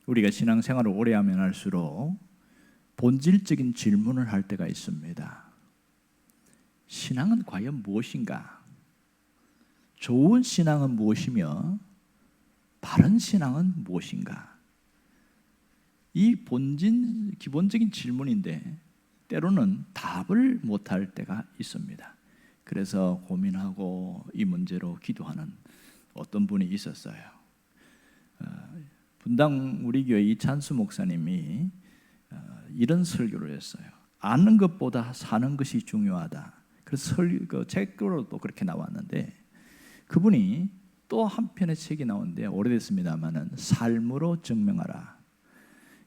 우리가 신앙생활을 오래 하면 할수록 본질적인 질문을 할 때가 있습니다. 신앙은 과연 무엇인가? 좋은 신앙은 무엇이며 바른 신앙은 무엇인가? 이 기본적인 질문인데 때로는 답을 못할 때가 있습니다. 그래서 고민하고 이 문제로 기도하는 어떤 분이 있었어요. 분당 우리 교회 이찬수 목사님이 이런 설교를 했어요. 아는 것보다 사는 것이 중요하다. 그래서 책으로도 그렇게 나왔는데, 그분이 또 한 편의 책이 나오는데 오래됐습니다만은 삶으로 증명하라.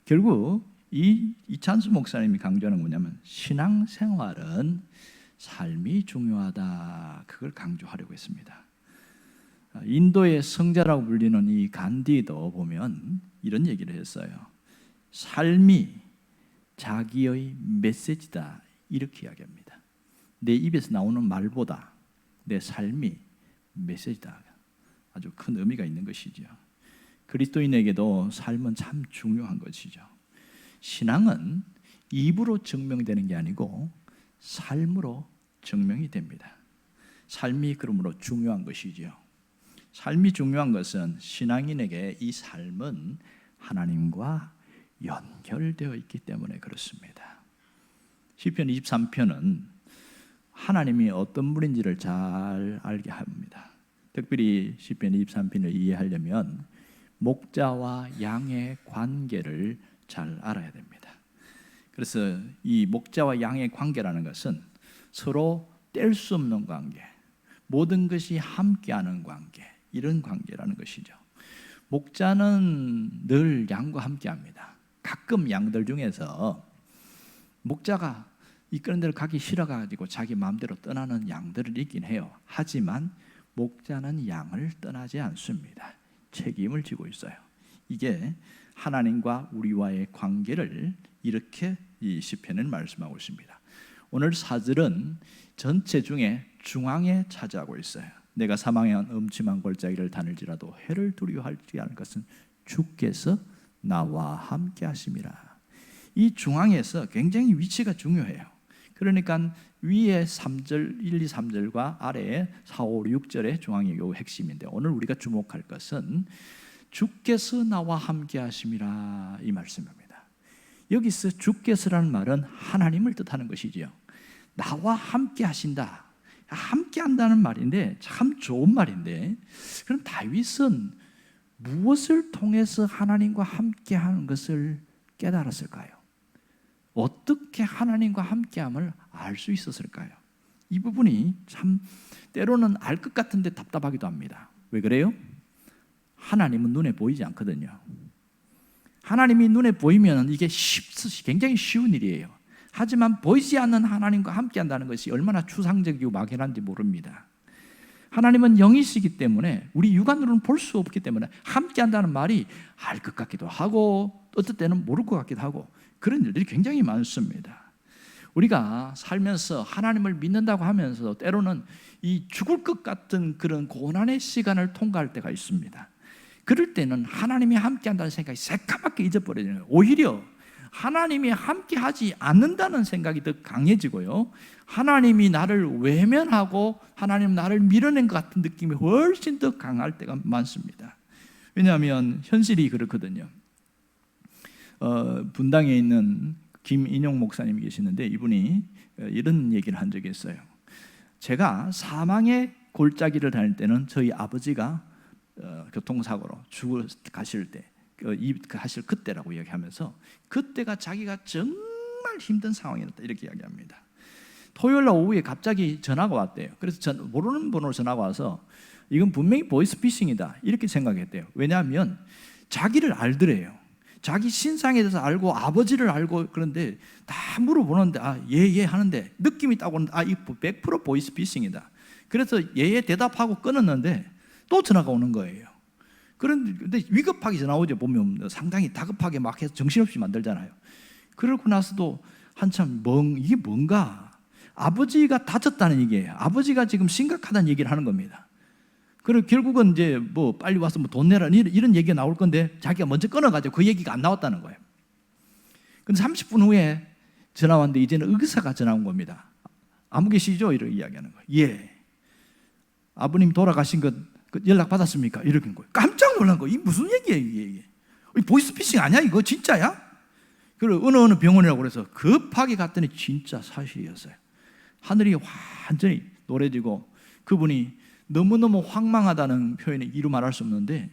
결국 이찬수 목사님이 강조하는 뭐냐면 신앙생활은 삶이 중요하다. 그걸 강조하려고 했습니다. 인도의 성자라고 불리는 이 간디도 보면 이런 얘기를 했어요. 삶이 자기의 메시지다, 이렇게 이야기합니다. 내 입에서 나오는 말보다 내 삶이 메시지다. 아주 큰 의미가 있는 것이죠. 그리스도인에게도 삶은 참 중요한 것이죠. 신앙은 입으로 증명되는 게 아니고 삶으로 증명이 됩니다. 삶이 그러므로 중요한 것이죠. 삶이 중요한 것은 신앙인에게 이 삶은 하나님과 연결되어 있기 때문에 그렇습니다. 시편 23편은 하나님이 어떤 분인지를 잘 알게 합니다. 특별히 시편 23편을 이해하려면 목자와 양의 관계를 잘 알아야 됩니다. 그래서 이 목자와 양의 관계라는 것은 서로 뗄 수 없는 관계, 모든 것이 함께하는 관계, 이런 관계라는 것이죠. 목자는 늘 양과 함께합니다. 가끔 양들 중에서 목자가 이끄는 데를 가기 싫어가지고 자기 마음대로 떠나는 양들을 있긴 해요. 하지만 목자는 양을 떠나지 않습니다. 책임을 지고 있어요. 이게 하나님과 우리와의 관계를 이렇게 이 시편은 말씀하고 있습니다. 오늘 사절은 전체 중에 중앙에 차지하고 있어요. 내가 사망의 음침한 골짜기를 다닐지라도 해를 두려워하지 않을 것은 주께서 나와 함께 하심이라. 이 중앙에서 굉장히 위치가 중요해요. 그러니까 위에 3절, 1, 2, 3절과 아래에 4, 5, 6절의 중앙이 요 핵심인데, 오늘 우리가 주목할 것은 주께서 나와 함께 하심이라, 이 말씀입니다. 여기서 주께서라는 말은 하나님을 뜻하는 것이지요. 나와 함께 하신다, 함께 한다는 말인데 참 좋은 말인데, 그럼 다윗은 무엇을 통해서 하나님과 함께 하는 것을 깨달았을까요? 어떻게 하나님과 함께함을 알 수 있었을까요? 이 부분이 참 때로는 알 것 같은데 답답하기도 합니다. 왜 그래요? 하나님은 눈에 보이지 않거든요. 하나님이 눈에 보이면 이게 굉장히 쉬운 일이에요. 하지만 보이지 않는 하나님과 함께한다는 것이 얼마나 추상적이고 막연한지 모릅니다. 하나님은 영이시기 때문에 우리 육안으로는 볼 수 없기 때문에 함께한다는 말이 알 것 같기도 하고 어떨 때는 모를 것 같기도 하고, 그런 일들이 굉장히 많습니다. 우리가 살면서 하나님을 믿는다고 하면서 때로는 이 죽을 것 같은 그런 고난의 시간을 통과할 때가 있습니다. 그럴 때는 하나님이 함께한다는 생각이 새까맣게 잊어버려요. 오히려 하나님이 함께하지 않는다는 생각이 더 강해지고요, 하나님이 나를 외면하고 하나님 나를 밀어낸 것 같은 느낌이 훨씬 더 강할 때가 많습니다. 왜냐하면 현실이 그렇거든요. 분당에 있는 김인용 목사님이 계시는데, 이분이 이런 얘기를 한 적이 있어요. 제가 사망의 골짜기를 다닐 때는 저희 아버지가 교통사고로 가실 때, 하실 그때라고 이야기하면서, 그때가 자기가 정말 힘든 상황이었다, 이렇게 이야기합니다. 토요일 날 오후에 갑자기 전화가 왔대요. 그래서 모르는 번호로 전화가 와서 이건 분명히 보이스피싱이다, 이렇게 생각했대요. 왜냐하면 자기를 알더래요. 자기 신상에 대해서 알고 아버지를 알고, 그런데 다 물어보는데 예 하는데 느낌이 딱 오는데 이거 100% 보이스피싱이다. 그래서 예 대답하고 끊었는데 또 전화가 오는 거예요. 그런데 위급하게 전화 오죠. 보면 상당히 다급하게 막 해서 정신없이 만들잖아요. 그러고 나서도 한참 이게 뭔가, 아버지가 다쳤다는 얘기예요. 아버지가 지금 심각하다는 얘기를 하는 겁니다. 그리고 결국은 이제 뭐 빨리 와서 뭐 돈 내라 이런 얘기가 나올 건데 자기가 먼저 끊어가지고 그 얘기가 안 나왔다는 거예요. 근데 30분 후에 전화 왔는데 이제는 의사가 전화 온 겁니다. 아무 계시죠? 이렇게 이야기하는 거예요. 예. 아버님 돌아가신 것 연락 받았습니까? 이렇게 한 거예요. 깜짝 놀란 거예요. 이게 무슨 얘기예요, 이게? 보이스피싱 아니야? 이거 진짜야? 그리고 어느 병원이라고 그래서 급하게 갔더니 진짜 사실이었어요. 하늘이 완전히 노래지고 그분이 너무너무 황망하다는 표현이 이루 말할 수 없는데,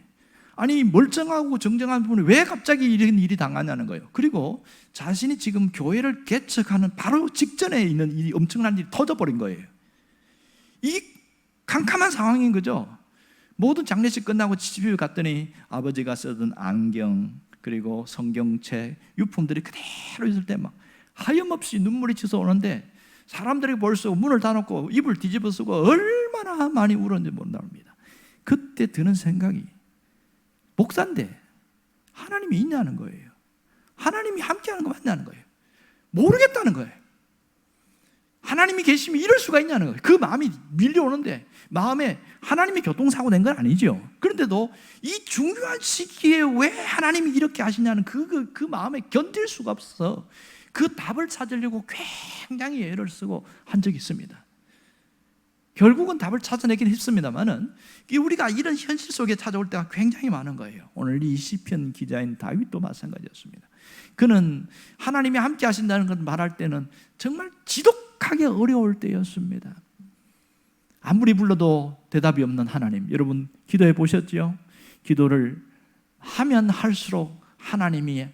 아니 멀쩡하고 정정한 분이 왜 갑자기 이런 일이 당하냐는 거예요. 그리고 자신이 지금 교회를 개척하는 바로 직전에 있는 일이 엄청난 일이 터져버린 거예요. 이 캄캄한 상황인 거죠. 모든 장례식 끝나고 집에 갔더니 아버지가 쓰던 안경 그리고 성경책 유품들이 그대로 있을 때 막 하염없이 눈물이 치솟아오는데 사람들이 벌써 문을 닫아놓고 입을 뒤집어 쓰고 얼마나 많이 울었는지 모릅니다. 그때 드는 생각이, 목사인데 하나님이 있냐는 거예요. 하나님이 함께하는 거 맞냐는 거예요. 모르겠다는 거예요. 하나님이 계시면 이럴 수가 있냐는 거예요. 그 마음이 밀려오는데 마음에 하나님이 교통사고 낸 건 아니죠. 그런데도 이 중요한 시기에 왜 하나님이 이렇게 하시냐는 그 마음에 견딜 수가 없어. 그 답을 찾으려고 굉장히 애를 쓰고 한 적이 있습니다. 결국은 답을 찾아내긴 했습니다만은 우리가 이런 현실 속에 찾아올 때가 굉장히 많은 거예요. 오늘 이 시편 기자인 다윗도 마찬가지였습니다. 그는 하나님이 함께 하신다는 걸 말할 때는 정말 지독하게 어려울 때였습니다. 아무리 불러도 대답이 없는 하나님, 여러분 기도해 보셨죠? 기도를 하면 할수록 하나님이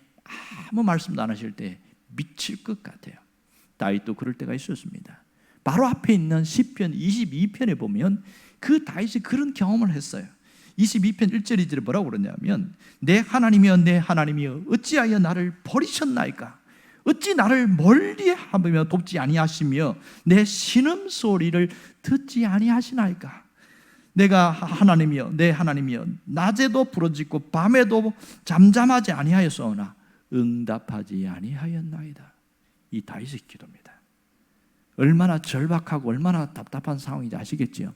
아무 말씀도 안 하실 때 미칠 것 같아요. 다윗도 그럴 때가 있었습니다. 바로 앞에 있는 시편 22편에 보면 그 다윗이 그런 경험을 했어요. 22편 1절 2절에 뭐라고 그러냐면, 내 하나님이여 내 하나님이여 어찌하여 나를 버리셨나이까? 어찌 나를 멀리하며 돕지 아니하시며 내 신음소리를 듣지 아니하시나이까? 내가 하나님이여 내 하나님이여 낮에도 부르짖고 밤에도 잠잠하지 아니하였사오나 응답하지 아니하였나이다. 이 다윗의 기도입니다. 얼마나 절박하고 얼마나 답답한 상황인지 아시겠지요?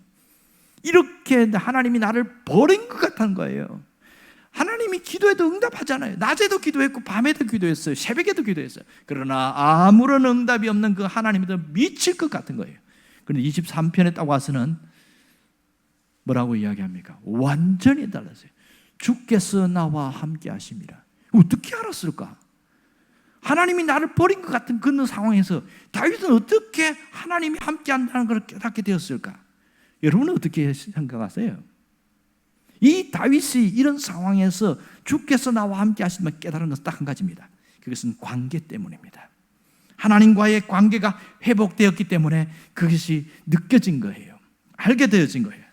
이렇게 하나님이 나를 버린 것 같은 거예요. 하나님이 기도해도 응답하잖아요. 낮에도 기도했고 밤에도 기도했어요. 새벽에도 기도했어요. 그러나 아무런 응답이 없는 그 하나님도 미칠 것 같은 거예요. 그런데 23편에 딱 와서는 뭐라고 이야기합니까? 완전히 달랐어요. 주께서 나와 함께 하심이라. 어떻게 알았을까? 하나님이 나를 버린 것 같은 그런 상황에서 다윗은 어떻게 하나님이 함께 한다는 걸 깨닫게 되었을까? 여러분은 어떻게 생각하세요? 이 다윗이 이런 상황에서 주께서 나와 함께 하시면 깨달은 것은 딱 한 가지입니다. 그것은 관계 때문입니다. 하나님과의 관계가 회복되었기 때문에 그것이 느껴진 거예요. 알게 되어진 거예요.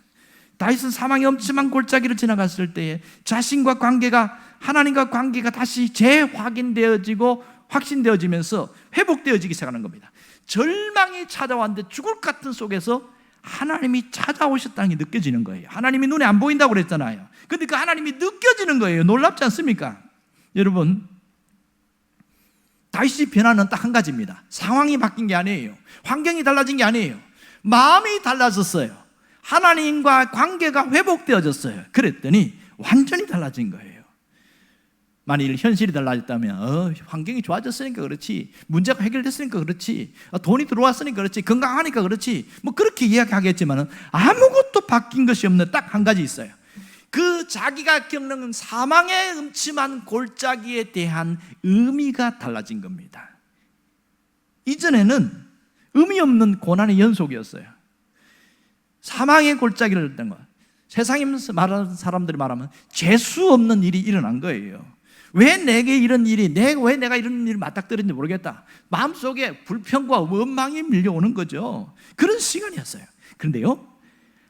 다윗은 사망의 엄침한 골짜기를 지나갔을 때에 자신과 관계가, 하나님과 관계가 다시 재확인되어지고 확신되어지면서 회복되어지기 시작하는 겁니다. 절망이 찾아왔는데 죽을 것 같은 속에서 하나님이 찾아오셨다는 게 느껴지는 거예요. 하나님이 눈에 안 보인다고 그랬잖아요. 근데 그 하나님이 느껴지는 거예요. 놀랍지 않습니까? 여러분, 다윗이 변화는 딱 한 가지입니다. 상황이 바뀐 게 아니에요. 환경이 달라진 게 아니에요. 마음이 달라졌어요. 하나님과 관계가 회복되어졌어요. 그랬더니 완전히 달라진 거예요. 만일 현실이 달라졌다면 환경이 좋아졌으니까 그렇지, 문제가 해결됐으니까 그렇지, 돈이 들어왔으니까 그렇지, 건강하니까 그렇지, 뭐 그렇게 이야기하겠지만 아무것도 바뀐 것이 없는 딱 한 가지 있어요. 그 자기가 겪는 사망의 음침한 골짜기에 대한 의미가 달라진 겁니다. 이전에는 의미 없는 고난의 연속이었어요. 사망의 골짜기를 했던 거, 세상에 말하는 사람들이 말하면 재수 없는 일이 일어난 거예요. 왜 내게 이런 일이, 왜 내가 이런 일을 맞닥뜨렸는지 모르겠다. 마음속에 불평과 원망이 밀려오는 거죠. 그런 시간이었어요. 그런데요,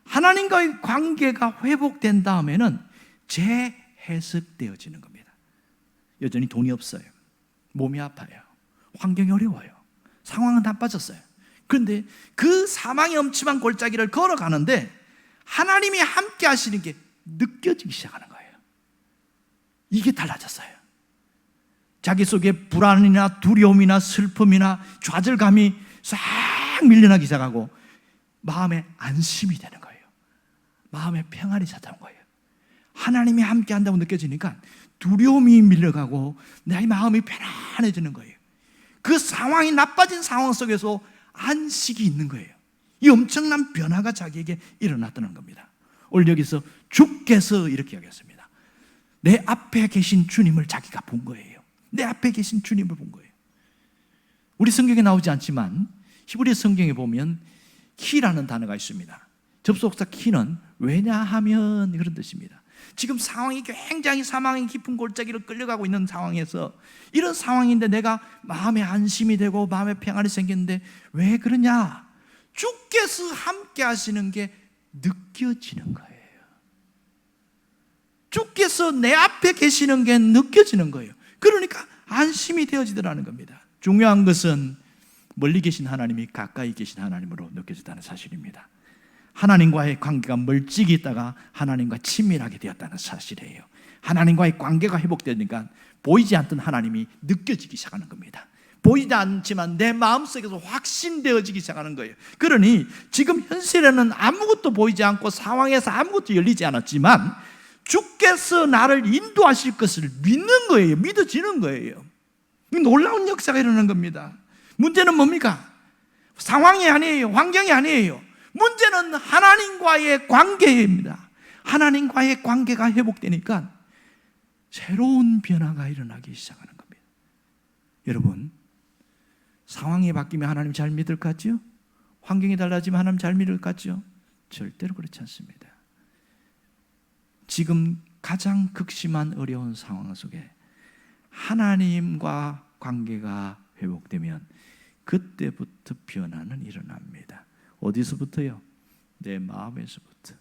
하나님과의 관계가 회복된 다음에는 재해석되어지는 겁니다. 여전히 돈이 없어요. 몸이 아파요. 환경이 어려워요. 상황은 나빠졌어요. 그런데 그 사망의 엄침한 골짜기를 걸어가는데 하나님이 함께 하시는 게 느껴지기 시작하는 거예요. 이게 달라졌어요. 자기 속에 불안이나 두려움이나 슬픔이나 좌절감이 싹 밀려나기 시작하고 마음에 안심이 되는 거예요. 마음에 평안이 찾아온 거예요. 하나님이 함께 한다고 느껴지니까 두려움이 밀려가고 내 마음이 편안해지는 거예요. 그 상황이 나빠진 상황 속에서 안식이 있는 거예요. 이 엄청난 변화가 자기에게 일어났다는 겁니다. 오늘 여기서 주께서 이렇게 하겠습니다. 내 앞에 계신 주님을 자기가 본 거예요. 내 앞에 계신 주님을 본 거예요. 우리 성경에 나오지 않지만 히브리 성경에 보면 키라는 단어가 있습니다. 접속사 키는 왜냐하면 그런 뜻입니다. 지금 상황이 굉장히 사망의 깊은 골짜기로 끌려가고 있는 상황에서 이런 상황인데 내가 마음에 안심이 되고 마음에 평안이 생겼는데 왜 그러냐? 주께서 함께 하시는 게 느껴지는 거예요. 주께서 내 앞에 계시는 게 느껴지는 거예요. 그러니까 안심이 되어지더라는 겁니다. 중요한 것은 멀리 계신 하나님이 가까이 계신 하나님으로 느껴졌다는 사실입니다. 하나님과의 관계가 멀찍이 있다가 하나님과 친밀하게 되었다는 사실이에요. 하나님과의 관계가 회복되니까 보이지 않던 하나님이 느껴지기 시작하는 겁니다. 보이지 않지만 내 마음속에서 확신되어지기 시작하는 거예요. 그러니 지금 현실에는 아무것도 보이지 않고 상황에서 아무것도 열리지 않았지만 주께서 나를 인도하실 것을 믿는 거예요. 믿어지는 거예요. 놀라운 역사가 일어나는 겁니다. 문제는 뭡니까? 상황이 아니에요. 환경이 아니에요. 문제는 하나님과의 관계입니다. 하나님과의 관계가 회복되니까 새로운 변화가 일어나기 시작하는 겁니다. 여러분, 상황이 바뀌면 하나님 잘 믿을 것 같죠? 환경이 달라지면 하나님 잘 믿을 것 같죠? 절대로 그렇지 않습니다. 지금 가장 극심한 어려운 상황 속에 하나님과 관계가 회복되면 그때부터 변화는 일어납니다. 어디서부터요? 내 마음에서부터.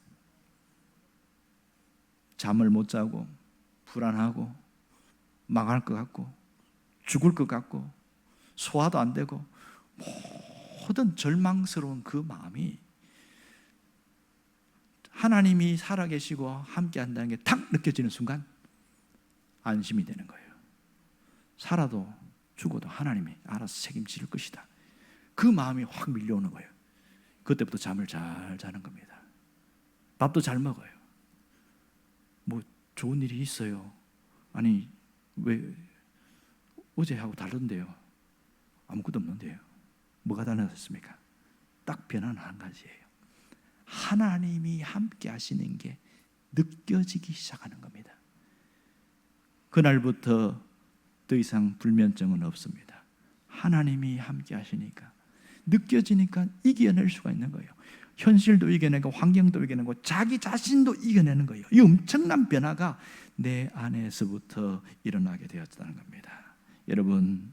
잠을 못 자고 불안하고 망할 것 같고 죽을 것 같고 소화도 안 되고 모든 절망스러운 그 마음이 하나님이 살아계시고 함께 한다는 게 탁 느껴지는 순간 안심이 되는 거예요. 살아도 죽어도 하나님이 알아서 책임질 것이다. 그 마음이 확 밀려오는 거예요. 그때부터 잠을 잘 자는 겁니다. 밥도 잘 먹어요. 뭐 좋은 일이 있어요. 아니 왜 어제하고 다른데요? 아무것도 없는데요. 뭐가 달라졌습니까? 딱 변화는 한 가지예요. 하나님이 함께 하시는 게 느껴지기 시작하는 겁니다. 그날부터 더 이상 불면증은 없습니다. 하나님이 함께 하시니까 느껴지니까 이겨낼 수가 있는 거예요. 현실도 이겨내고 환경도 이겨내고 자기 자신도 이겨내는 거예요. 이 엄청난 변화가 내 안에서부터 일어나게 되었다는 겁니다. 여러분,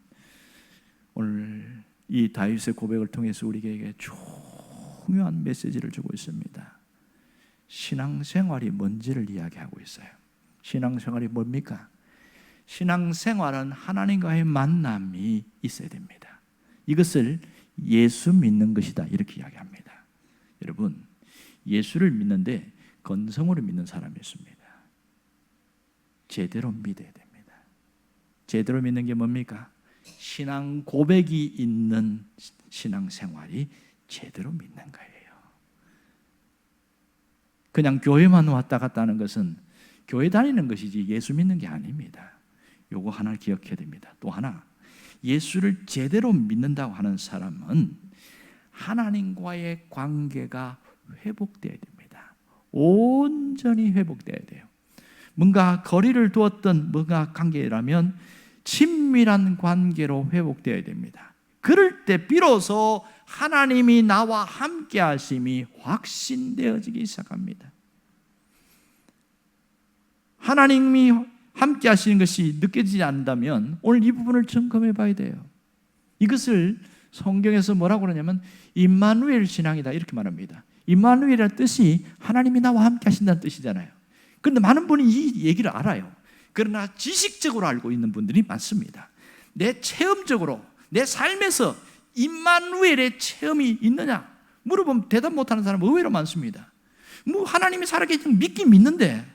오늘 이 다윗의 고백을 통해서 우리에게 중요한 메시지를 주고 있습니다. 신앙생활이 뭔지를 이야기하고 있어요. 신앙생활이 뭡니까? 신앙생활은 하나님과의 만남이 있어야 됩니다. 이것을 예수 믿는 것이다 이렇게 이야기합니다. 여러분, 예수를 믿는데 건성으로 믿는 사람이 있습니다. 제대로 믿어야 됩니다. 제대로 믿는 게 뭡니까? 신앙 고백이 있는 신앙생활이 제대로 믿는 거예요. 그냥 교회만 왔다 갔다 하는 것은 교회 다니는 것이지 예수 믿는 게 아닙니다. 요거 하나를 기억해야 됩니다. 또 하나, 예수를 제대로 믿는다고 하는 사람은 하나님과의 관계가 회복돼야 됩니다. 온전히 회복돼야 돼요. 뭔가 거리를 두었던 뭔가 관계라면 친밀한 관계로 회복돼야 됩니다. 그럴 때 비로소 하나님이 나와 함께 하심이 확신되어지기 시작합니다. 하나님이 함께 하시는 것이 느껴지지 않는다면 오늘 이 부분을 점검해 봐야 돼요. 이것을 성경에서 뭐라고 그러냐면 임마누엘 신앙이다 이렇게 말합니다. 임마누엘이라는 뜻이 하나님이 나와 함께 하신다는 뜻이잖아요. 그런데 많은 분이 이 얘기를 알아요. 그러나 지식적으로 알고 있는 분들이 많습니다. 내 체험적으로 내 삶에서 임마누엘의 체험이 있느냐 물어보면 대답 못하는 사람은 의외로 많습니다. 뭐 하나님이 살아계신 믿긴 믿는데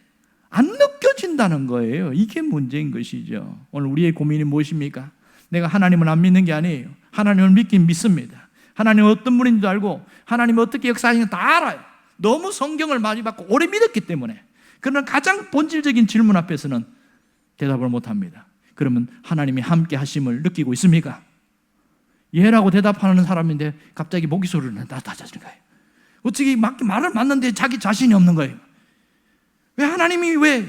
안 느껴진다는 거예요. 이게 문제인 것이죠. 오늘 우리의 고민이 무엇입니까? 내가 하나님을 안 믿는 게 아니에요. 하나님을 믿긴 믿습니다. 하나님은 어떤 분인지도 알고 하나님이 어떻게 역사하시는지 다 알아요. 너무 성경을 많이 받고 오래 믿었기 때문에. 그러나 가장 본질적인 질문 앞에서는 대답을 못합니다. 그러면 하나님이 함께 하심을 느끼고 있습니까? 예라고 대답하는 사람인데 갑자기 모기 소리를 나타내는 거예요. 어떻게 말을 맞는데 자기 자신이 없는 거예요. 왜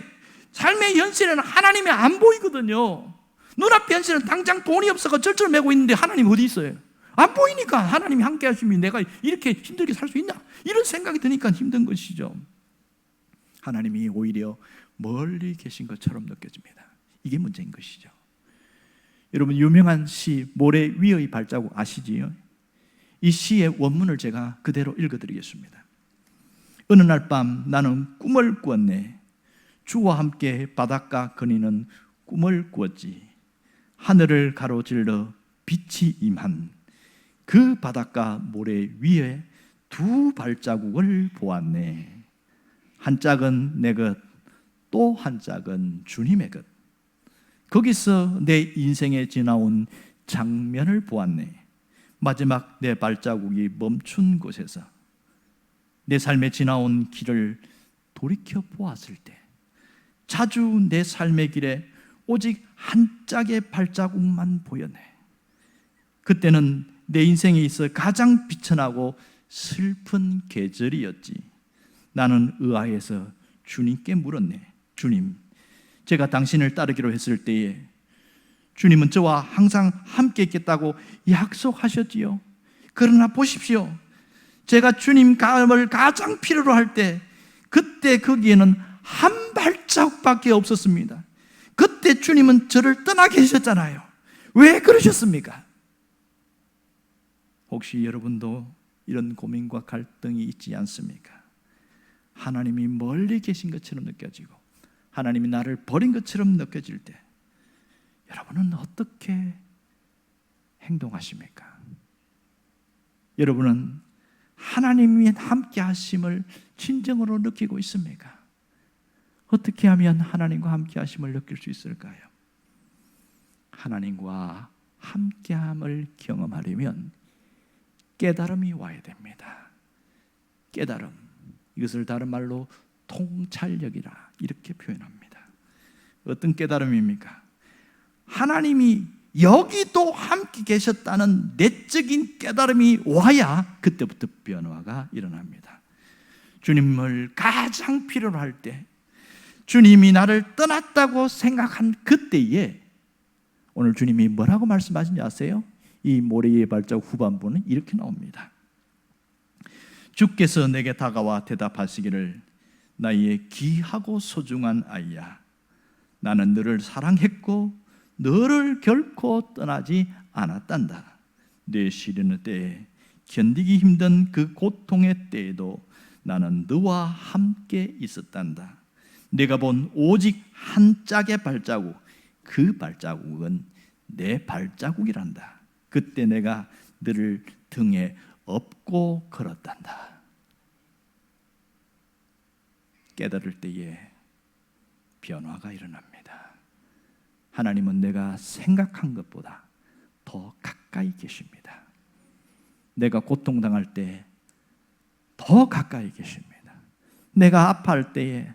삶의 현실에는 하나님이 안 보이거든요. 눈앞의 현실은 당장 돈이 없어서 쩔쩔매고 있는데 하나님이 어디 있어요? 안 보이니까 하나님이 함께 하시면 내가 이렇게 힘들게 살 수 있나? 이런 생각이 드니까 힘든 것이죠. 하나님이 오히려 멀리 계신 것처럼 느껴집니다. 이게 문제인 것이죠. 여러분, 유명한 시 모래 위의 발자국 아시지요? 이 시의 원문을 제가 그대로 읽어드리겠습니다. 어느 날 밤 나는 꿈을 꾸었네. 주와 함께 바닷가 거니는 꿈을 꾸었지. 하늘을 가로질러 빛이 임한 그 바닷가 모래 위에 두 발자국을 보았네. 한 짝은 내 것, 또 한 짝은 주님의 것. 거기서 내 인생에 지나온 장면을 보았네. 마지막 내 발자국이 멈춘 곳에서 내 삶에 지나온 길을 돌이켜 보았을 때 자주 내 삶의 길에 오직 한 짝의 발자국만 보였네. 그때는 내 인생에 있어 가장 비천하고 슬픈 계절이었지. 나는 의아해서 주님께 물었네. 주님, 제가 당신을 따르기로 했을 때에 주님은 저와 항상 함께 있겠다고 약속하셨지요. 그러나 보십시오, 제가 주님 감을 가장 필요로 할 때 그때 거기에는 한 발자국밖에 없었습니다. 그때 주님은 저를 떠나 계셨잖아요. 왜 그러셨습니까? 혹시 여러분도 이런 고민과 갈등이 있지 않습니까? 하나님이 멀리 계신 것처럼 느껴지고 하나님이 나를 버린 것처럼 느껴질 때 여러분은 어떻게 행동하십니까? 여러분은 하나님이 함께 하심을 진정으로 느끼고 있습니까? 어떻게 하면 하나님과 함께 하심을 느낄 수 있을까요? 하나님과 함께함을 경험하려면 깨달음이 와야 됩니다. 깨달음, 이것을 다른 말로 통찰력이라 이렇게 표현합니다. 어떤 깨달음입니까? 하나님이 여기도 함께 계셨다는 내적인 깨달음이 와야 그때부터 변화가 일어납니다. 주님을 가장 필요로 할 때, 주님이 나를 떠났다고 생각한 그때에 오늘 주님이 뭐라고 말씀하신지 아세요? 이 모래의 발자국 후반부는 이렇게 나옵니다. 주께서 내게 다가와 대답하시기를 나의 귀하고 소중한 아이야, 나는 너를 사랑했고 너를 결코 떠나지 않았단다. 내 시련의 때에 견디기 힘든 그 고통의 때에도 나는 너와 함께 있었단다. 내가 본 오직 한 짝의 발자국, 그 발자국은 내 발자국이란다. 그때 내가 너를 등에 업고 걸었단다. 깨달을 때에 변화가 일어납니다. 하나님은 내가 생각한 것보다 더 가까이 계십니다. 내가 고통당할 때 더 가까이 계십니다. 내가 아파할 때에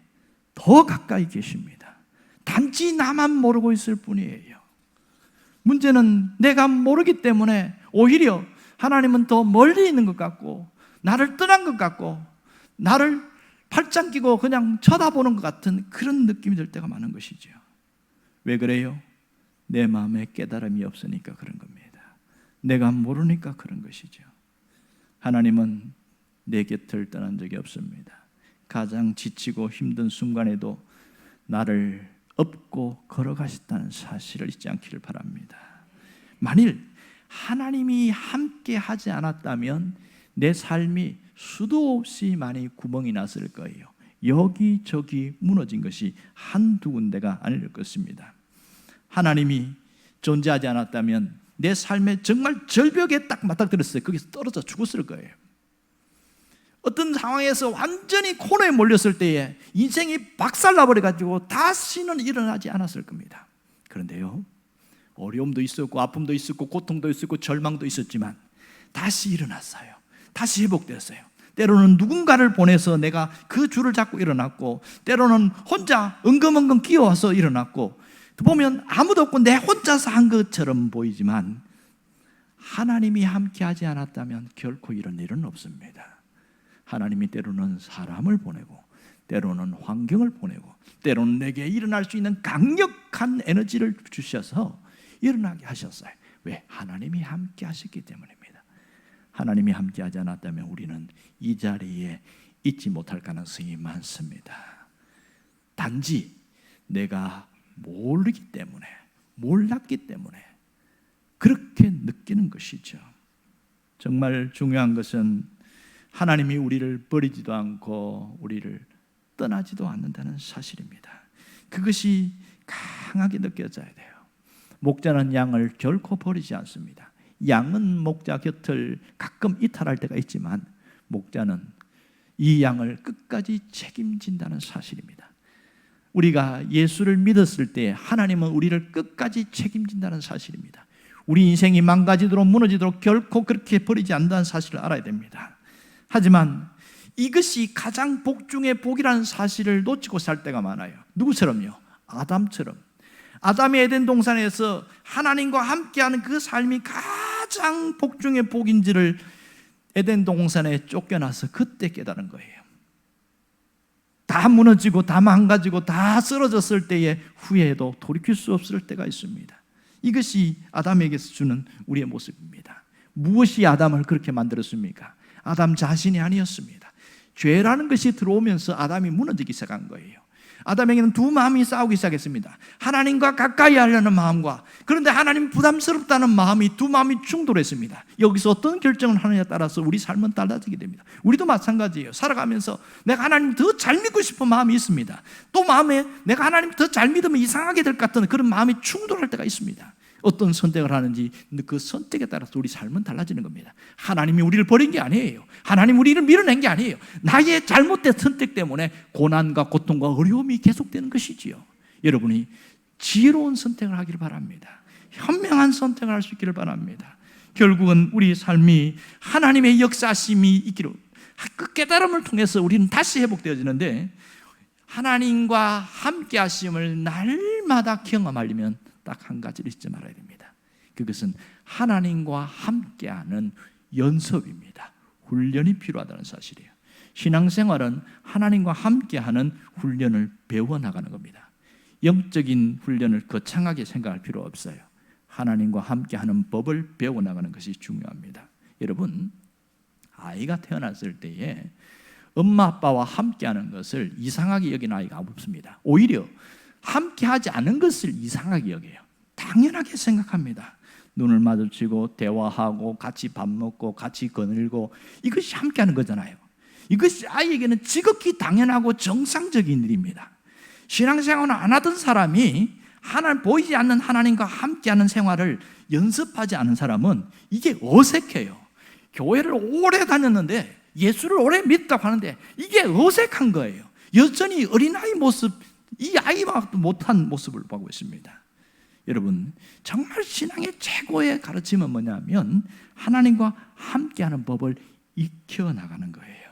더 가까이 계십니다. 단지 나만 모르고 있을 뿐이에요. 문제는 내가 모르기 때문에 오히려 하나님은 더 멀리 있는 것 같고 나를 떠난 것 같고 나를 팔짱 끼고 그냥 쳐다보는 것 같은 그런 느낌이 들 때가 많은 것이죠. 왜 그래요? 내 마음에 깨달음이 없으니까 그런 겁니다. 내가 모르니까 그런 것이죠. 하나님은 내 곁을 떠난 적이 없습니다. 가장 지치고 힘든 순간에도 나를 업고 걸어가셨다는 사실을 잊지 않기를 바랍니다. 만일 하나님이 함께 하지 않았다면 내 삶이 수도 없이 많이 구멍이 났을 거예요. 여기저기 무너진 것이 한두 군데가 아닐 것입니다. 하나님이 존재하지 않았다면 내 삶에 정말 절벽에 딱 맞닥뜨렸어요. 거기서 떨어져 죽었을 거예요. 어떤 상황에서 완전히 코너에 몰렸을 때에 인생이 박살나버려가지고 다시는 일어나지 않았을 겁니다. 그런데요, 어려움도 있었고 아픔도 있었고 고통도 있었고 절망도 있었지만 다시 일어났어요. 다시 회복되었어요. 때로는 누군가를 보내서 내가 그 줄을 잡고 일어났고, 때로는 혼자 엉금엉금 기어와서 일어났고, 보면 아무도 없고 내 혼자서 한 것처럼 보이지만 하나님이 함께하지 않았다면 결코 이런 일은 없습니다. 하나님이 때로는 사람을 보내고, 때로는 환경을 보내고, 때로는 내게 일어날 수 있는 강력한 에너지를 주셔서 일어나게 하셨어요. 왜? 하나님이 함께 하셨기 때문입니다. 하나님이 함께 하지 않았다면 우리는 이 자리에 있지 못할 가능성이 많습니다. 단지 내가 모르기 때문에, 몰랐기 때문에 그렇게 느끼는 것이죠. 정말 중요한 것은 하나님이 우리를 버리지도 않고 우리를 떠나지도 않는다는 사실입니다. 그것이 강하게 느껴져야 돼요. 목자는 양을 결코 버리지 않습니다. 양은 목자 곁을 가끔 이탈할 때가 있지만 목자는 이 양을 끝까지 책임진다는 사실입니다. 우리가 예수를 믿었을 때 하나님은 우리를 끝까지 책임진다는 사실입니다. 우리 인생이 망가지도록 무너지도록 결코 그렇게 버리지 않는다는 사실을 알아야 됩니다. 하지만 이것이 가장 복 중의 복이라는 사실을 놓치고 살 때가 많아요. 누구처럼요? 아담처럼. 아담이 에덴 동산에서 하나님과 함께하는 그 삶이 가장 복 중의 복인지를 에덴 동산에 쫓겨나서 그때 깨달은 거예요. 다 무너지고 다 망가지고 다 쓰러졌을 때에 후회해도 돌이킬 수 없을 때가 있습니다. 이것이 아담에게서 주는 우리의 모습입니다. 무엇이 아담을 그렇게 만들었습니까? 아담 자신이 아니었습니다. 죄라는 것이 들어오면서 아담이 무너지기 시작한 거예요. 아담에게는 두 마음이 싸우기 시작했습니다. 하나님과 가까이 하려는 마음과, 그런데 하나님 부담스럽다는 마음이, 두 마음이 충돌했습니다. 여기서 어떤 결정을 하느냐에 따라서 우리 삶은 달라지게 됩니다. 우리도 마찬가지예요. 살아가면서 내가 하나님 더 잘 믿고 싶은 마음이 있습니다. 또 마음에 내가 하나님 더 잘 믿으면 이상하게 될 것 같은 그런 마음이 충돌할 때가 있습니다. 어떤 선택을 하는지 그 선택에 따라서 우리 삶은 달라지는 겁니다. 하나님이 우리를 버린 게 아니에요. 하나님 우리를 밀어낸 게 아니에요. 나의 잘못된 선택 때문에 고난과 고통과 어려움이 계속되는 것이지요. 여러분이 지혜로운 선택을 하기를 바랍니다. 현명한 선택을 할 수 있기를 바랍니다. 결국은 우리 삶이 하나님의 역사심이 있기로, 그 깨달음을 통해서 우리는 다시 회복되어지는데, 하나님과 함께 하심을 날마다 경험하려면 딱 한 가지를 잊지 말아야 됩니다. 그것은 하나님과 함께하는 연습입니다. 훈련이 필요하다는 사실이에요. 신앙생활은 하나님과 함께하는 훈련을 배워나가는 겁니다. 영적인 훈련을 거창하게 생각할 필요 없어요. 하나님과 함께하는 법을 배워나가는 것이 중요합니다. 여러분, 아이가 태어났을 때에 엄마 아빠와 함께하는 것을 이상하게 여기는 아이가 없습니다. 오히려 함께하지 않은 것을 이상하게 여겨요. 당연하게 생각합니다. 눈을 마주치고 대화하고 같이 밥 먹고 같이 거닐고, 이것이 함께하는 거잖아요. 이것이 아이에게는 지극히 당연하고 정상적인 일입니다. 신앙생활을 안 하던 사람이 보이지 않는 하나님과 함께하는 생활을 연습하지 않은 사람은 이게 어색해요. 교회를 오래 다녔는데, 예수를 오래 믿다고 하는데 이게 어색한 거예요. 여전히 어린아이 모습, 이 아이와 못한 모습을 보고 있습니다. 여러분, 정말 신앙의 최고의 가르침은 뭐냐면 하나님과 함께하는 법을 익혀나가는 거예요.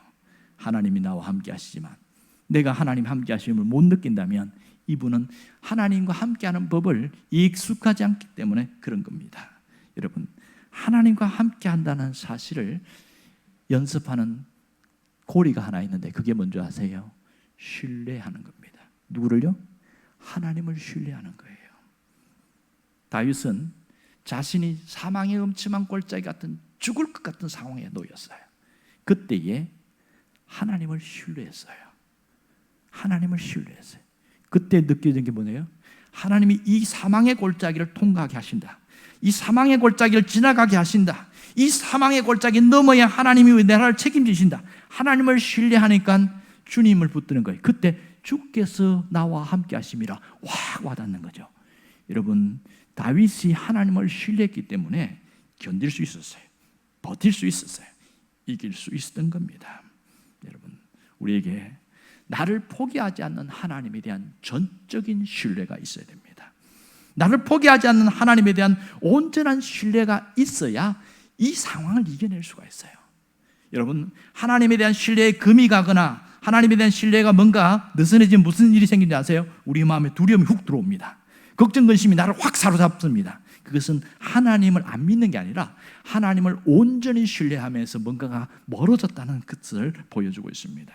하나님이 나와 함께 하시지만 내가 하나님 함께 하심을 못 느낀다면 이분은 하나님과 함께하는 법을 익숙하지 않기 때문에 그런 겁니다. 여러분, 하나님과 함께한다는 사실을 연습하는 고리가 하나 있는데 그게 뭔지 아세요? 신뢰하는 겁니다. 누구를요? 하나님을 신뢰하는 거예요. 다윗은 자신이 사망의 음침한 골짜기 같은, 죽을 것 같은 상황에 놓였어요. 그때에 하나님을 신뢰했어요. 하나님을 신뢰했어요. 그때 느껴진 게 뭐예요? 하나님이 이 사망의 골짜기를 통과하게 하신다. 이 사망의 골짜기를 지나가게 하신다. 이 사망의 골짜기 넘어야 하나님이 나를 책임지신다. 하나님을 신뢰하니까 주님을 붙드는 거예요. 그때 주께서 나와 함께 하심이라 확 와닿는 거죠. 여러분, 다윗이 하나님을 신뢰했기 때문에 견딜 수 있었어요. 버틸 수 있었어요. 이길 수 있었던 겁니다. 여러분, 우리에게 나를 포기하지 않는 하나님에 대한 전적인 신뢰가 있어야 됩니다. 나를 포기하지 않는 하나님에 대한 온전한 신뢰가 있어야 이 상황을 이겨낼 수가 있어요. 여러분, 하나님에 대한 신뢰에 금이 가거나 하나님에 대한 신뢰가 뭔가 느슨해지면 무슨 일이 생기는지 아세요? 우리 마음에 두려움이 훅 들어옵니다. 걱정, 근심이 나를 확 사로잡습니다. 그것은 하나님을 안 믿는 게 아니라 하나님을 온전히 신뢰하면서 뭔가가 멀어졌다는 것을 보여주고 있습니다.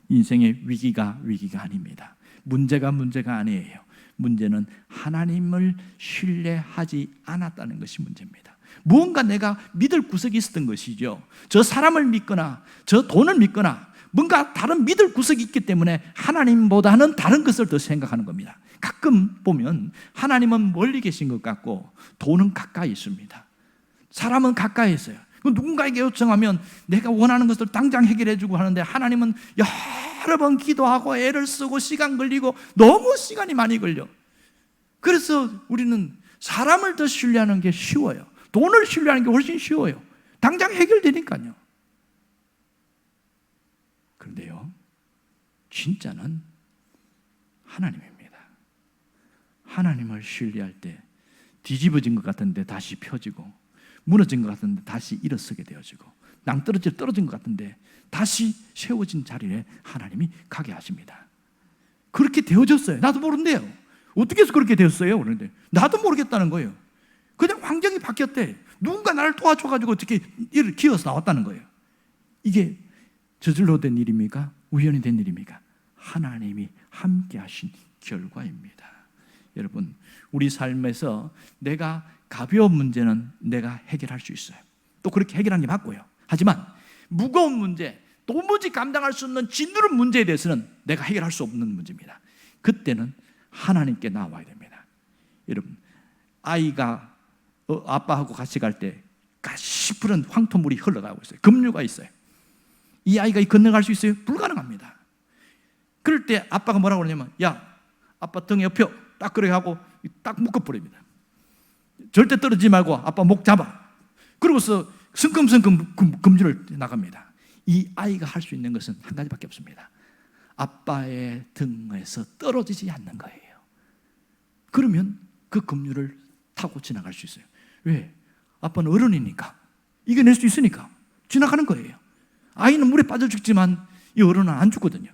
인생의 위기가 아닙니다. 문제가 아니에요. 문제는 하나님을 신뢰하지 않았다는 것이 문제입니다. 무언가 내가 믿을 구석이 있었던 것이죠. 저 사람을 믿거나 저 돈을 믿거나 뭔가 다른 믿을 구석이 있기 때문에 하나님보다는 다른 것을 더 생각하는 겁니다. 가끔 보면 하나님은 멀리 계신 것 같고 돈은 가까이 있습니다. 사람은 가까이 있어요. 누군가에게 요청하면 내가 원하는 것을 당장 해결해 주고 하는데 하나님은 여러 번 기도하고 애를 쓰고 시간 걸리고 너무 시간이 많이 걸려. 그래서 우리는 사람을 더 신뢰하는 게 쉬워요. 돈을 신뢰하는 게 훨씬 쉬워요. 당장 해결되니까요. 그런데요, 진짜는 하나님입니다. 하나님을 신뢰할 때 뒤집어진 것 같은데 다시 펴지고, 무너진 것 같은데 다시 일어서게 되어지고, 떨어진 것 같은데 다시 세워진 자리에 하나님이 가게 하십니다. 그렇게 되어졌어요. 나도 모른대요. 어떻게 해서 그렇게 되었어요? 그런데 나도 모르겠다는 거예요. 그냥 환경이 바뀌었대. 누군가 나를 도와줘가지고 어떻게 일을 기어서 나왔다는 거예요. 이게 저절로 된 일입니까? 우연히 된 일입니까? 하나님이 함께 하신 결과입니다. 여러분, 우리 삶에서 내가 가벼운 문제는 내가 해결할 수 있어요. 또 그렇게 해결하는 게 맞고요. 하지만 무거운 문제, 도무지 감당할 수 없는 짓누른 문제에 대해서는 내가 해결할 수 없는 문제입니다. 그때는 하나님께 나와야 됩니다. 여러분, 아이가 아빠하고 같이 갈 때 가시푸른 황토물이 흘러가고 있어요. 급류가 있어요. 이 아이가 건너갈 수 있어요? 불가능합니다. 그럴 때 아빠가 뭐라고 그러냐면, 야, 아빠 등에 엎여. 딱 그렇게 하고 딱 묶어버립니다. 절대 떨어지지 말고 아빠 목 잡아. 그러고서 성큼성큼 금주를 나갑니다. 이 아이가 할 수 있는 것은 한 가지밖에 없습니다. 아빠의 등에서 떨어지지 않는 거예요. 그러면 그 급류를 타고 지나갈 수 있어요. 왜? 아빠는 어른이니까, 이겨낼 수 있으니까 지나가는 거예요. 아이는 물에 빠져 죽지만 이 어른은 안 죽거든요.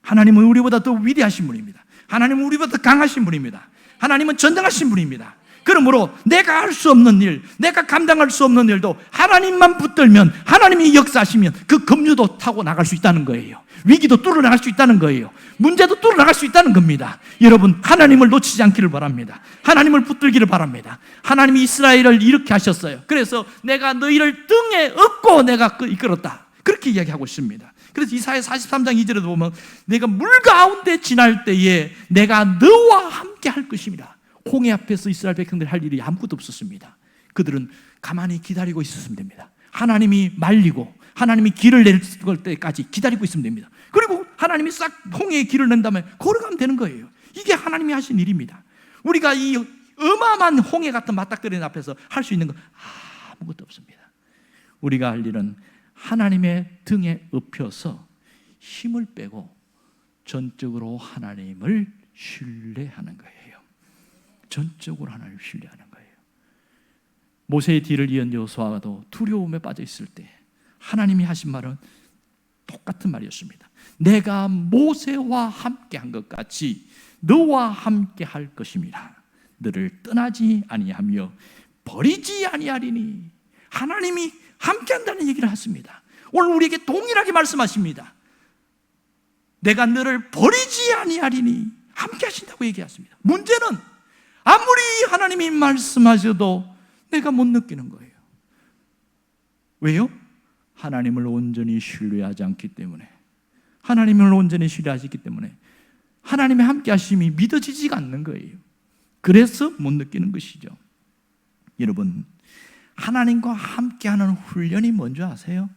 하나님은 우리보다 더 위대하신 분입니다. 하나님은 우리보다 더 강하신 분입니다. 하나님은 전능하신 분입니다. 그러므로 내가 할 수 없는 일, 내가 감당할 수 없는 일도 하나님만 붙들면, 하나님이 역사하시면 그 급류도 타고 나갈 수 있다는 거예요. 위기도 뚫어나갈 수 있다는 거예요. 문제도 뚫어나갈 수 있다는 겁니다. 여러분, 하나님을 놓치지 않기를 바랍니다. 하나님을 붙들기를 바랍니다. 하나님이 이스라엘을 이렇게 하셨어요. 그래서 내가 너희를 등에 업고 내가 이끌었다, 그렇게 이야기하고 있습니다. 그래서 이사야 43장 2절에도 보면 내가 물 가운데 지날 때에 내가 너와 함께 할 것입니다. 홍해 앞에서 이스라엘 백성들이 할 일이 아무것도 없었습니다. 그들은 가만히 기다리고 있었으면 됩니다. 하나님이 말리고 하나님이 길을 낼 때까지 기다리고 있으면 됩니다. 그리고 하나님이 싹 홍해에 길을 낸 다음에 걸어가면 되는 거예요. 이게 하나님이 하신 일입니다. 우리가 이 어마어마한 홍해 같은 맞닥뜨리는 앞에서 할 수 있는 건 아무것도 없습니다. 우리가 할 일은 하나님의 등에 엎혀서 힘을 빼고 전적으로 하나님을 신뢰하는 거예요. 전적으로 하나님을 신뢰하는 거예요. 모세의 뒤를 이은 여호수아도 두려움에 빠져 있을 때 하나님이 하신 말은 똑같은 말이었습니다. 내가 모세와 함께 한 것 같이 너와 함께 할 것입니다. 너를 떠나지 아니하며 버리지 아니하리니. 하나님이 함께 한다는 얘기를 했습니다. 오늘 우리에게 동일하게 말씀하십니다. 내가 너를 버리지 아니하리니. 함께 하신다고 얘기했습니다. 문제는 아무리 하나님이 말씀하셔도 내가 못 느끼는 거예요. 왜요? 하나님을 온전히 신뢰하지 않기 때문에, 하나님을 온전히 신뢰하시기 때문에 하나님의 함께 하심이 믿어지지가 않는 거예요. 그래서 못 느끼는 것이죠. 여러분, 하나님과 함께하는 훈련이 뭔지 아세요?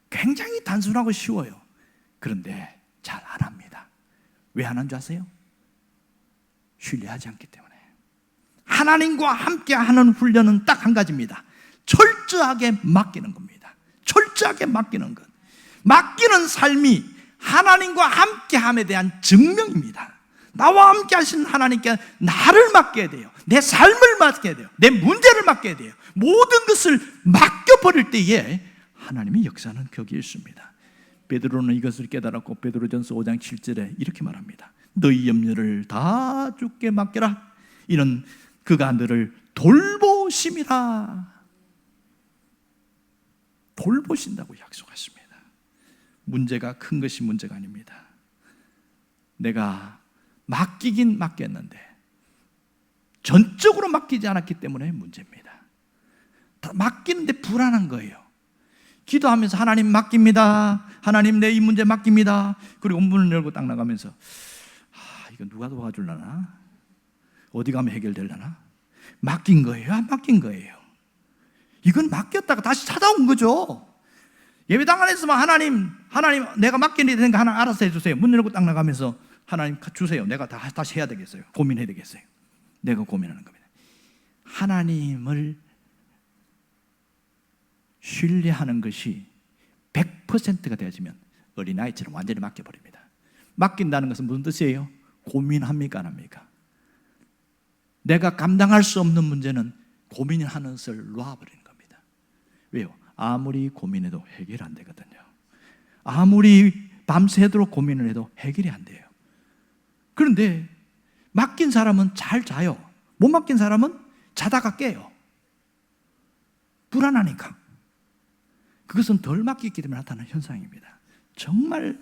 굉장히 단순하고 쉬워요. 그런데 잘 안 합니다. 왜 안 하는 줄 아세요? 신뢰하지 않기 때문에. 하나님과 함께하는 훈련은 딱 한 가지입니다. 철저하게 맡기는 겁니다. 철저하게 맡기는 것. 맡기는 삶이 하나님과 함께함에 대한 증명입니다. 나와 함께 하신 하나님께 나를 맡겨야 돼요. 내 삶을 맡겨야 돼요. 내 문제를 맡겨야 돼요. 모든 것을 맡겨버릴 때에 하나님의 역사는 거기에 있습니다. 베드로는 이것을 깨달았고 베드로전서 5장 7절에 이렇게 말합니다. 너희 염려를 다 주께 맡겨라. 이는 그가 너를 돌보심이라. 돌보신다고 약속했습니다. 문제가 큰 것이 문제가 아닙니다. 내가 맡기긴 맡겼는데 전적으로 맡기지 않았기 때문에 문제입니다. 맡기는데 불안한 거예요. 기도하면서 하나님 맡깁니다. 하나님 내 이 문제 맡깁니다. 그리고 문을 열고 딱 나가면서 이거 누가 도와줄라나? 어디 가면 해결되려나? 맡긴 거예요? 안 맡긴 거예요? 이건 맡겼다가 다시 찾아온 거죠. 예배당 안에서만 하나님 내가 맡겨야 되는 거 하나 알아서 해주세요. 문 열고 딱 나가면서 하나님 주세요. 내가 다시 해야 되겠어요. 고민해야 되겠어요. 내가 고민하는 겁니다. 하나님을 신뢰하는 것이 100%가 되어지면 어린아이처럼 완전히 맡겨버립니다. 맡긴다는 것은 무슨 뜻이에요? 고민합니까 안 합니까? 내가 감당할 수 없는 문제는 고민하는 것을 놔버리는 겁니다. 왜요? 아무리 고민해도 해결 안 되거든요. 아무리 밤새도록 고민을 해도 해결이 안 돼요. 그런데 맡긴 사람은 잘 자요. 못 맡긴 사람은 자다가 깨요. 불안하니까. 그것은 덜 맡겼기 때문에 나타나는 현상입니다. 정말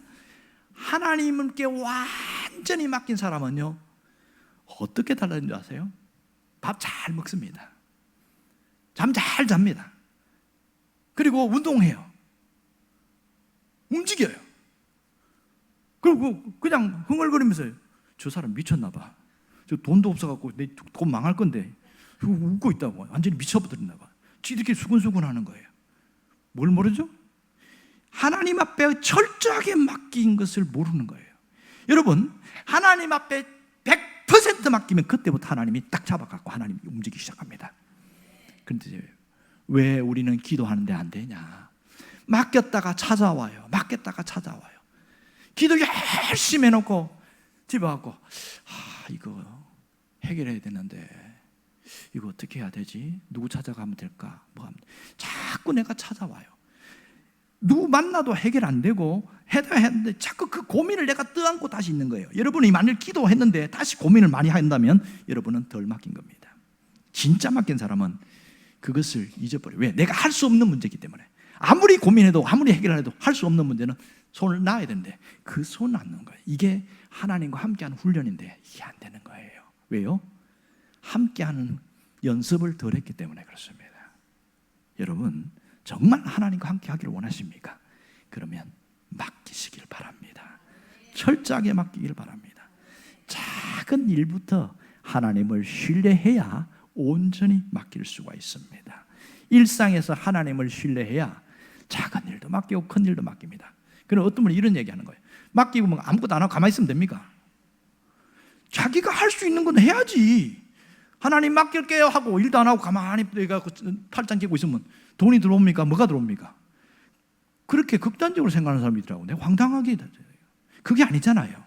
하나님께 완전히 맡긴 사람은요, 어떻게 달라진 줄 아세요? 밥 잘 먹습니다. 잠 잘 잡니다. 그리고 운동해요. 움직여요. 그리고 그냥 흥얼거리면서 저 사람 미쳤나 봐. 저 돈도 없어갖고 내 돈 망할 건데 웃고 있다고. 완전히 미쳐버렸나 봐. 이렇게 수근수근 하는 거예요. 뭘 모르죠? 하나님 앞에 철저하게 맡긴 것을 모르는 거예요. 여러분, 하나님 앞에 100% 맡기면 그때부터 하나님이 딱 잡아갖고 하나님이 움직이기 시작합니다. 그런데 왜 우리는 기도하는데 안 되냐? 맡겼다가 찾아와요. 맡겼다가 찾아와요. 기도 열심히 해놓고 집에 와서 이거 해결해야 되는데 이거 어떻게 해야 되지? 누구 찾아가면 될까? 뭐 하면 자꾸 내가 찾아와요. 누구 만나도 해결 안 되고 해도 했는데 자꾸 그 고민을 내가 떠안고 다시 있는 거예요. 여러분이 만일 기도했는데 다시 고민을 많이 한다면 여러분은 덜 맡긴 겁니다. 진짜 맡긴 사람은 그것을 잊어버려요. 왜? 내가 할 수 없는 문제이기 때문에. 아무리 고민해도 아무리 해결해도 할 수 없는 문제는 손을 놔야 되는데 그 손 안 놓는 거예요. 이게 하나님과 함께하는 훈련인데 이게 안 되는 거예요. 왜요? 함께하는 연습을 덜 했기 때문에 그렇습니다. 여러분, 정말 하나님과 함께하기를 원하십니까? 그러면 맡기시길 바랍니다. 철저하게 맡기길 바랍니다. 작은 일부터 하나님을 신뢰해야 온전히 맡길 수가 있습니다. 일상에서 하나님을 신뢰해야 작은 일도 맡기고 큰 일도 맡깁니다. 그럼 어떤 분은 이런 얘기하는 거예요. 맡기고 뭐 아무것도 안 하고 가만히 있으면 됩니까? 자기가 할 수 있는 건 해야지. 하나님 맡길게요 하고 일도 안 하고 가만히 팔짱 끼고 있으면 돈이 들어옵니까? 뭐가 들어옵니까? 그렇게 극단적으로 생각하는 사람이 있더라고요. 내가 황당하게. 그게 아니잖아요.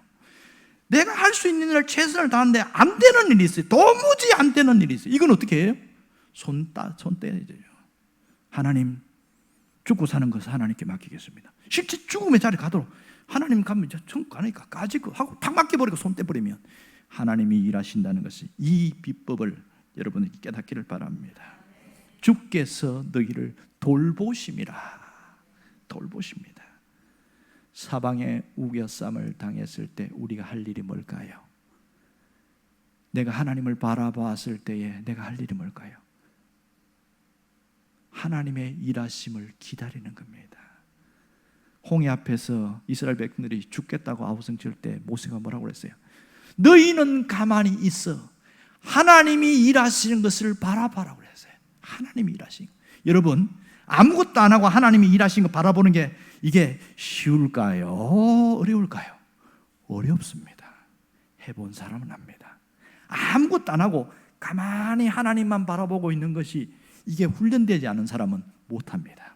내가 할 수 있는 일을 최선을 다하는데 안 되는 일이 있어요. 도무지 안 되는 일이 있어요. 이건 어떻게 해요? 손 떼야 돼요. 하나님, 죽고 사는 것을 하나님께 맡기겠습니다. 실제 죽음의 자리에 가도록 하나님 가면 천국 가니까 까짓거 하고 탁 맡겨버리고 손 떼버리면 하나님이 일하신다는 것이 이 비법을 여러분이 깨닫기를 바랍니다. 주께서 너희를 돌보심이라. 돌보십니다. 사방에 우겨쌈을 당했을 때 우리가 할 일이 뭘까요? 내가 하나님을 바라봤을 때에 내가 할 일이 뭘까요? 하나님의 일하심을 기다리는 겁니다. 홍해 앞에서 이스라엘 백성들이 죽겠다고 아우성칠 때 모세가 뭐라고 그랬어요? 너희는 가만히 있어 하나님이 일하시는 것을 바라봐라고 그랬어요. 하나님이 일하시는 것. 여러분, 아무것도 안 하고 하나님이 일하시는 거 바라보는 게 이게 쉬울까요? 어려울까요? 어렵습니다. 해본 사람은 압니다. 아무것도 안 하고 가만히 하나님만 바라보고 있는 것이 이게 훈련되지 않은 사람은 못합니다.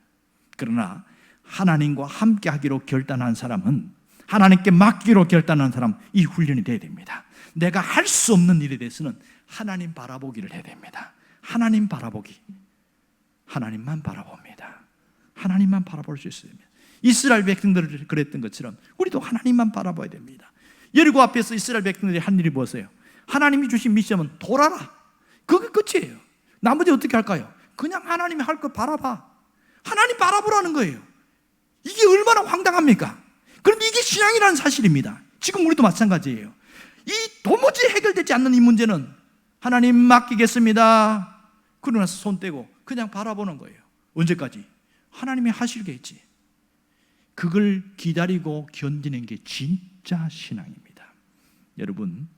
그러나 하나님과 함께 하기로 결단한 사람은, 하나님께 맡기로 결단한 사람, 이 훈련이 돼야 됩니다. 내가 할 수 없는 일에 대해서는 하나님 바라보기를 해야 됩니다. 하나님 바라보기. 하나님만 바라봅니다. 하나님만 바라볼 수 있어야 됩니다. 이스라엘 백성들을 그랬던 것처럼 우리도 하나님만 바라봐야 됩니다. 여리고 앞에서 이스라엘 백성들이 한 일이 무엇이에요? 하나님이 주신 미션은 돌아라. 그게 끝이에요. 나머지 어떻게 할까요? 그냥 하나님이 할 거 바라봐. 하나님 바라보라는 거예요. 이게 얼마나 황당합니까? 그럼 이게 신앙이라는 사실입니다. 지금 우리도 마찬가지예요. 이 도무지 해결되지 않는 이 문제는 하나님 맡기겠습니다. 그러고 나서 손 떼고 그냥 바라보는 거예요. 언제까지? 하나님이 하시겠지. 그걸 기다리고 견디는 게 진짜 신앙입니다. 여러분,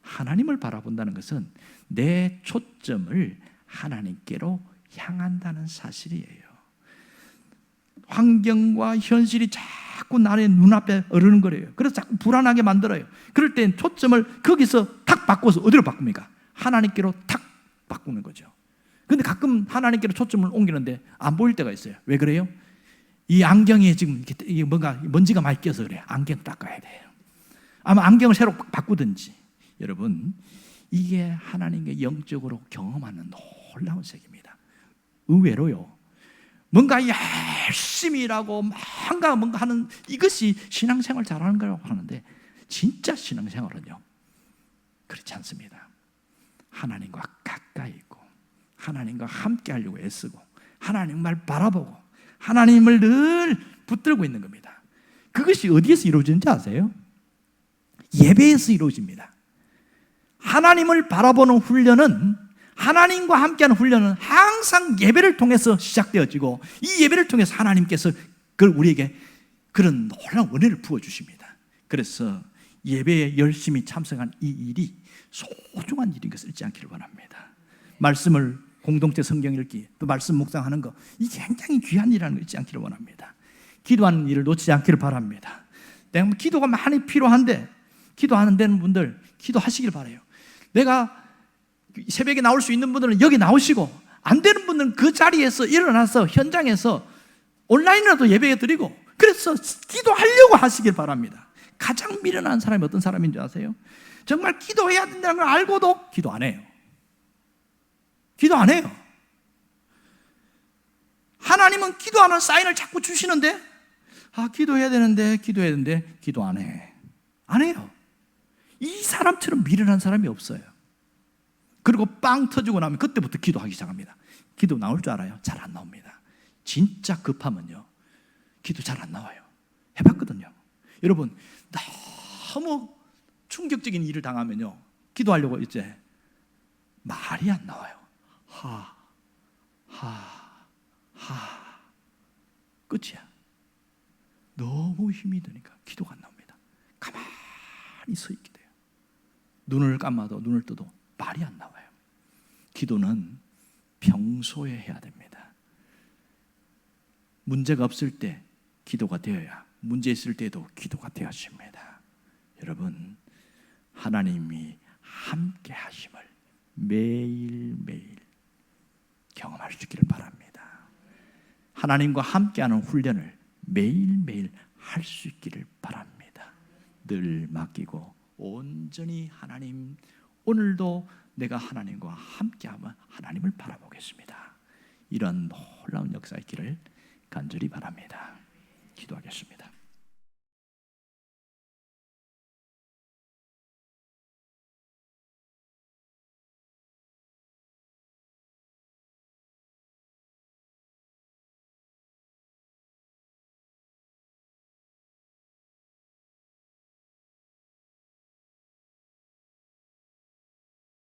하나님을 바라본다는 것은 내 초점을 하나님께로 향한다는 사실이에요. 환경과 현실이 자꾸 나의 눈앞에 어르는거려요. 그래서 자꾸 불안하게 만들어요. 그럴 땐 초점을 거기서 탁 바꿔서 어디로 바꿉니까? 하나님께로 탁 바꾸는 거죠. 근데 가끔 하나님께로 초점을 옮기는데 안 보일 때가 있어요. 왜 그래요? 이 안경에 지금 이게 뭔가 먼지가 많이 껴서 그래요. 안경 닦아야 돼요. 아마 안경을 새로 바꾸든지. 여러분, 이게 하나님께 영적으로 경험하는 놀라운 세계입니다. 의외로요, 뭔가 열심히 일하고 뭔가 하는 이것이 신앙생활 잘하는 거라고 하는데 진짜 신앙생활은요 그렇지 않습니다. 하나님과 가까이 있고 하나님과 함께 하려고 애쓰고 하나님을 바라보고 하나님을 늘 붙들고 있는 겁니다. 그것이 어디에서 이루어지는지 아세요? 예배에서 이루어집니다. 하나님을 바라보는 훈련은, 하나님과 함께하는 훈련은 항상 예배를 통해서 시작되어지고 이 예배를 통해서 하나님께서 그걸 우리에게 그런 놀라운 은혜를 부어주십니다. 그래서 예배에 열심히 참석한 이 일이 소중한 일인 것을 잊지 않기를 바랍니다. 말씀을 공동체 성경 읽기, 또 말씀 묵상하는 거, 이게 굉장히 귀한 일이라는 걸 잊지 않기를 원합니다. 기도하는 일을 놓치지 않기를 바랍니다. 내가 기도가 많이 필요한데 기도하는 데는 분들 기도하시길 바라요. 내가 새벽에 나올 수 있는 분들은 여기 나오시고, 안 되는 분들은 그 자리에서 일어나서 현장에서 온라인이라도 예배 드리고, 그래서 기도하려고 하시길 바랍니다. 가장 미련한 사람이 어떤 사람인 줄 아세요? 정말 기도해야 된다는 걸 알고도 기도 안 해요. 기도 안 해요. 하나님은 기도하는 사인을 자꾸 주시는데, 기도해야 되는데 기도 안 해. 안 해요. 이 사람처럼 미련한 사람이 없어요. 그리고 빵 터지고 나면 그때부터 기도하기 시작합니다. 기도 나올 줄 알아요? 잘 안 나옵니다. 진짜 급하면요 기도 잘 안 나와요. 해봤거든요. 여러분, 너무 충격적인 일을 당하면요 기도하려고 이제 말이 안 나와요. 끝이야. 너무 힘이 드니까 기도가 안 나옵니다. 가만히 서 있게 돼요. 눈을 감아도 눈을 떠도 말이 안 나와요. 기도는 평소에 해야 됩니다. 문제가 없을 때 기도가 되어야 문제 있을 때도 기도가 되어집니다. 여러분, 하나님이 함께 하심을 매일매일 경험할 수 있기를 바랍니다. 하나님과 함께하는 훈련을 매일매일 할 수 있기를 바랍니다. 늘 맡기고 온전히 하나님, 오늘도 내가 하나님과 함께하면 하나님을 바라보겠습니다. 이런 놀라운 역사 있기를 간절히 바랍니다. 기도하겠습니다.